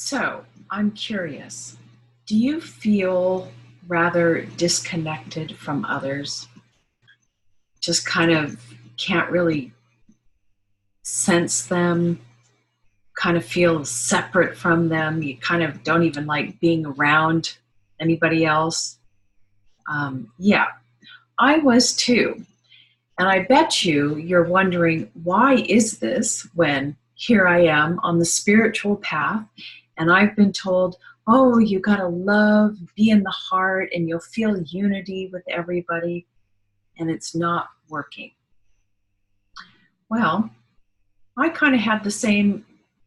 So, I'm curious, do you feel rather disconnected from others? Just kind of can't really sense them, kind of feel separate from them. You kind of don't even like being around anybody else. Yeah, I was too. And I bet you're wondering, why is this when here I am on the spiritual path and I've been told, oh, you got to love, be in the heart, and you'll feel unity with everybody, and it's not working. Well, I kind of had the same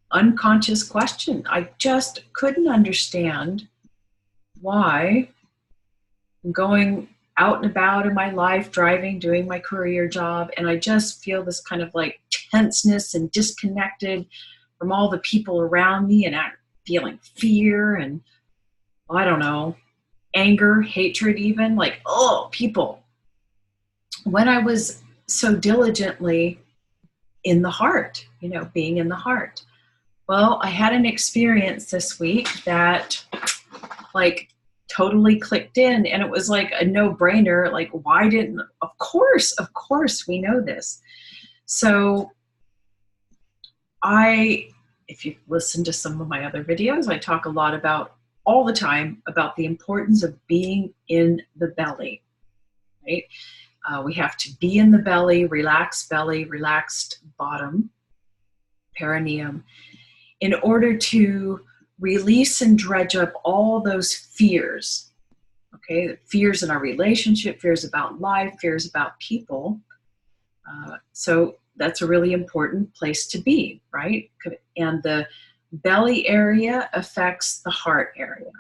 unconscious question. I just couldn't understand why I'm going out and about in my life, driving, doing my career job, and I just feel this kind of like tenseness and disconnected from all the people around me, and I'm feeling fear and, I don't know, anger, hatred even, like, oh, people. When I was so diligently in the heart, being in the heart. Well, I had an experience this week that like totally clicked in, and it was like a no-brainer. Like, why didn't, of course we know this. So if you listen to some of my other videos, I talk a lot about, all the time, about the importance of being in the belly, right? We have to be in the belly, relaxed bottom, perineum, in order to release and dredge up all those fears, okay? Fears in our relationship, fears about life, fears about people. So that's a really important place to be, right? And the belly area affects the heart area.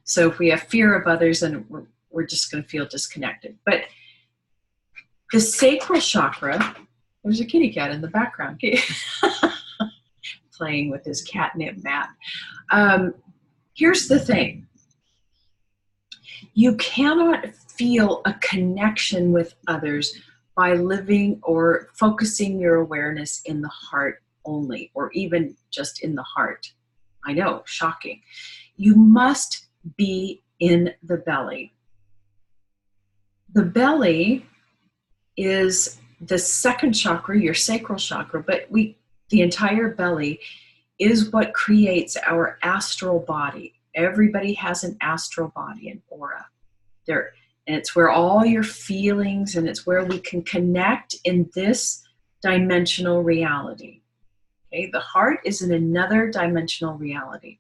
So if we have fear of others, then we're just going to feel disconnected. But the sacral chakra, there's a kitty cat in the background playing with his catnip mat. Here's the thing. You cannot feel a connection with others by living or focusing your awareness in the heart only, or even just in the heart. I know, shocking. You must be in the belly. The belly is the second chakra, your sacral chakra, but the entire belly is what creates our astral body. Everybody has an astral body, an aura. And it's where all your feelings, and it's where we can connect in this dimensional reality. Okay, the heart is in another dimensional reality.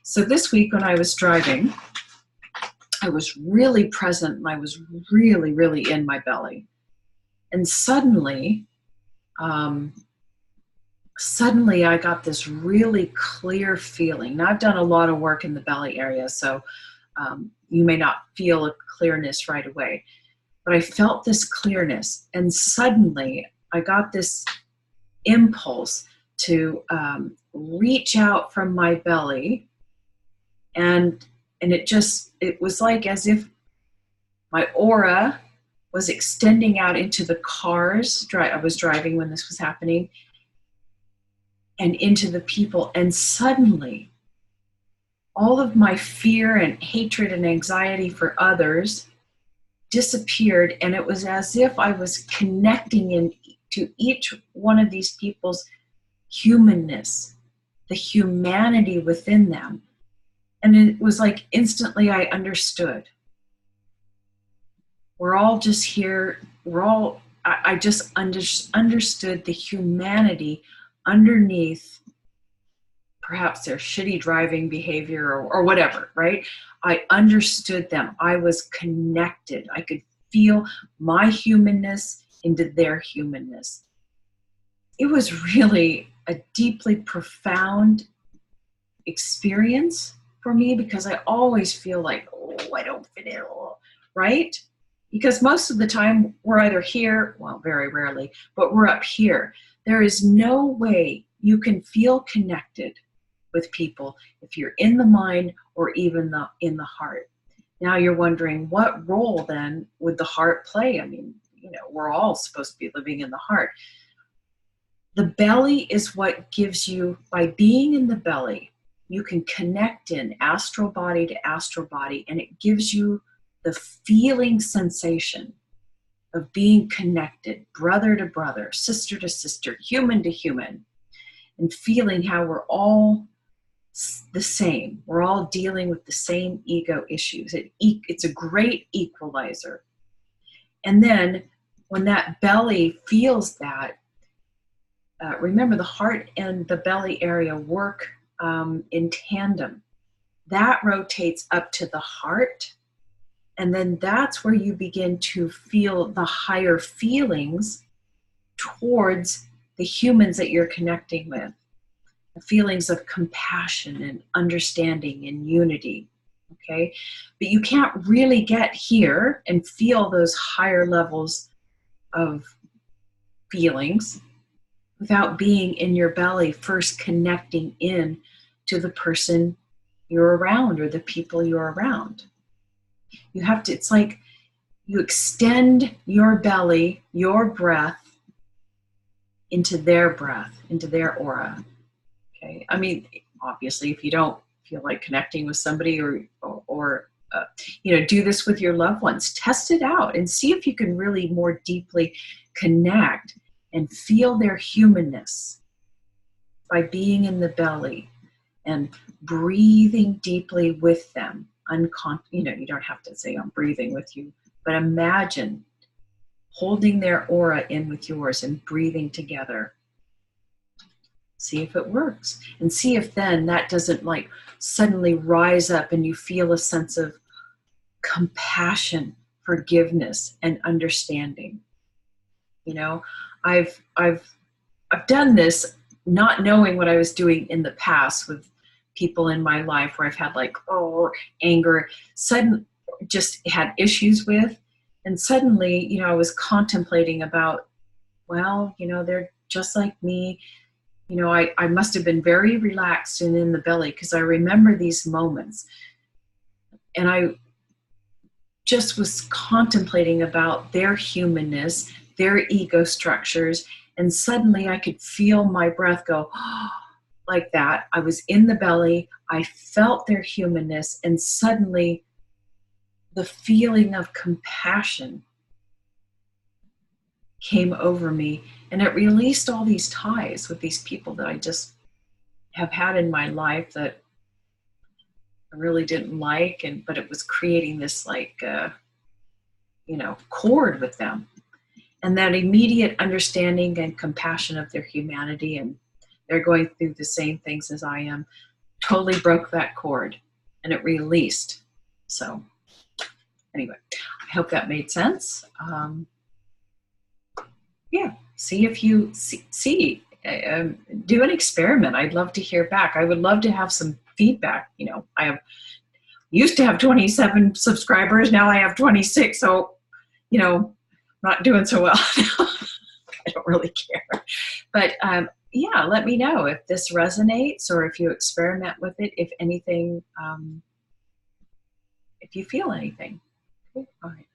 So this week when I was driving, I was really present, and I was really, really in my belly. And suddenly I got this really clear feeling. Now, I've done a lot of work in the belly area, so you may not feel a clearness right away. But I felt this clearness, and suddenly I got this impulse to reach out from my belly, and it was like as if my aura was extending out into the cars. I was driving when this was happening, and into the people, and suddenly all of my fear and hatred and anxiety for others disappeared, and it was as if I was connecting to each one of these people's humanness, the humanity within them. And it was like instantly I understood. We're all just here, I just understood the humanity underneath perhaps their shitty driving behavior or whatever, right? I understood them. I was connected. I could feel my humanness into their humanness. It was really a deeply profound experience for me, because I always feel like, oh, I don't fit in, right? Because most of the time we're either here, well, very rarely, but we're up here. There is no way you can feel connected with people if you're in the mind or even in the heart. Now you're wondering, what role then would the heart play? I mean, we're all supposed to be living in the heart. The belly is what gives you, by being in the belly, you can connect in astral body to astral body, and it gives you the feeling sensation of being connected, brother to brother, sister to sister, human to human, and feeling how we're all the same. We're all dealing with the same ego issues. It's a great equalizer. And then when that belly feels that, remember the heart and the belly area work in tandem. That rotates up to the heart, and then that's where you begin to feel the higher feelings towards the humans that you're connecting with. The feelings of compassion and understanding and unity, okay? But you can't really get here and feel those higher levels of feelings without being in your belly, first connecting in to the person you're around or the people you're around. You have to, it's like you extend your belly, your breath, into their breath, into their aura. Okay. I mean, obviously, if you don't feel like connecting with somebody or do this with your loved ones, test it out and see if you can really more deeply connect and feel their humanness by being in the belly and breathing deeply with them. You don't have to say I'm breathing with you, but imagine holding their aura in with yours and breathing together. See if it works, and see if then that doesn't like suddenly rise up and you feel a sense of compassion, forgiveness, and understanding. I've done this not knowing what I was doing in the past with people in my life where I've had anger, just had issues with, and suddenly, I was contemplating about, they're just like me. I must have been very relaxed and in the belly because I remember these moments. And I just was contemplating about their humanness, their ego structures, and suddenly I could feel my breath go like that. I was in the belly, I felt their humanness, and suddenly the feeling of compassion came over me, and it released all these ties with these people that I just have had in my life that I really didn't like, but it was creating this cord with them. And that immediate understanding and compassion of their humanity, and they're going through the same things as I am, totally broke that cord, and it released. So anyway, I hope that made sense. See if you do an experiment. I'd love to hear back. I would love to have some feedback. I used to have 27 subscribers. Now I have 26. So, not doing so well. I don't really care. But let me know if this resonates or if you experiment with it, if anything, if you feel anything. Okay. All right.